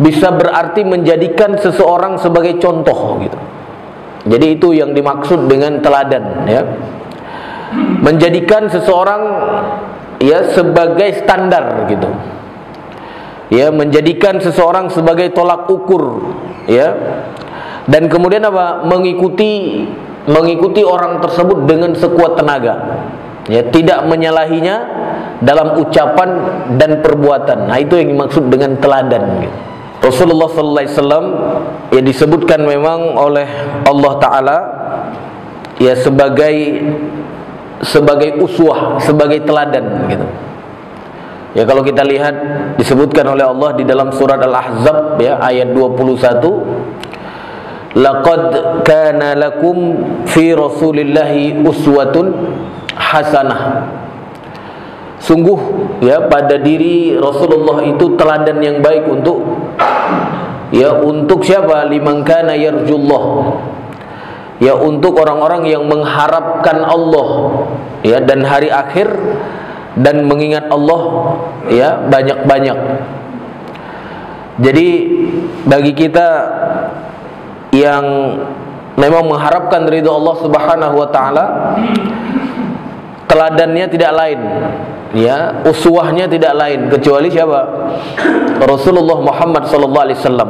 bisa berarti menjadikan seseorang sebagai contoh gitu. Jadi itu yang dimaksud dengan teladan, ya. Menjadikan seseorang ya sebagai standar gitu. Ya, menjadikan seseorang sebagai tolak ukur, ya. Dan kemudian apa? Mengikuti orang tersebut dengan sekuat tenaga. Ya, tidak menyalahinya dalam ucapan dan perbuatan. Nah, itu yang dimaksud dengan teladan gitu. Rasulullah sallallahu alaihi wasallam ya disebutkan memang oleh Allah taala ya sebagai uswah, sebagai teladan gitu. Ya, kalau kita lihat disebutkan oleh Allah di dalam surat Al-Ahzab ya ayat 21, laqad kana lakum fi rasulillahi uswatun hasanah. Sungguh ya pada diri Rasulullah itu teladan yang baik untuk siapa? Liman kana yarjullah. Ya, untuk orang-orang yang mengharapkan Allah ya dan hari akhir dan mengingat Allah ya banyak-banyak. Jadi bagi kita yang memang mengharapkan ridha Allah Subhanahu wa taala, teladannya tidak lain ya, uswahnya tidak lain kecuali siapa? Rasulullah Muhammad sallallahu alaihi wasallam.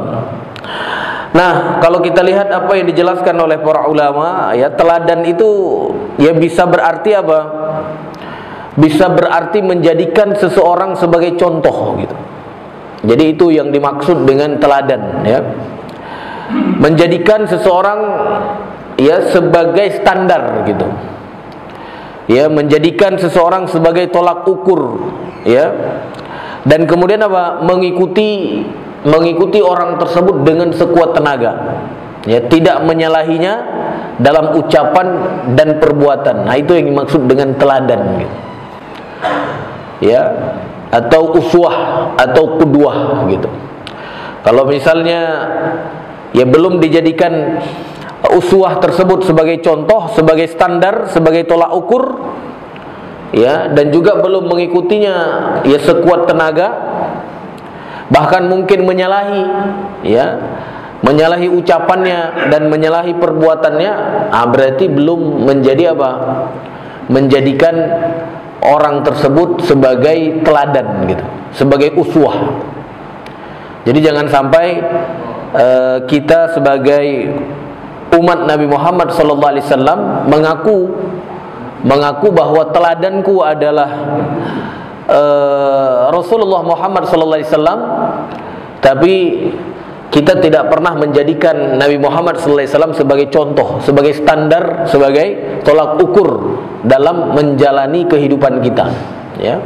Nah, kalau kita lihat apa yang dijelaskan oleh para ulama ya, teladan itu ya bisa berarti apa? Bisa berarti menjadikan seseorang sebagai contoh gitu. Jadi itu yang dimaksud dengan teladan ya. Menjadikan seseorang ya sebagai standar gitu. Ya, menjadikan seseorang sebagai tolak ukur ya. Dan kemudian apa? Mengikuti orang tersebut dengan sekuat tenaga. Ya, tidak menyalahinya dalam ucapan dan perbuatan. Nah, itu yang dimaksud dengan teladan gitu. Ya, atau uswah atau qudwah gitu. Kalau misalnya ya belum dijadikan uswah tersebut sebagai contoh, sebagai standar, sebagai tolak ukur ya, dan juga belum mengikutinya ya sekuat tenaga, bahkan mungkin menyalahi ya, menyalahi ucapannya dan menyalahi perbuatannya, berarti belum menjadi apa? Menjadikan orang tersebut sebagai teladan gitu, sebagai uswah. Jadi jangan sampai kita sebagai umat Nabi Muhammad sallallahu alaihi wasallam mengaku bahwa teladanku adalah Rasulullah Muhammad sallallahu alaihi wasallam, tapi kita tidak pernah menjadikan Nabi Muhammad sallallahu alaihi wasallam sebagai contoh, sebagai standar, sebagai tolak ukur dalam menjalani kehidupan kita, ya.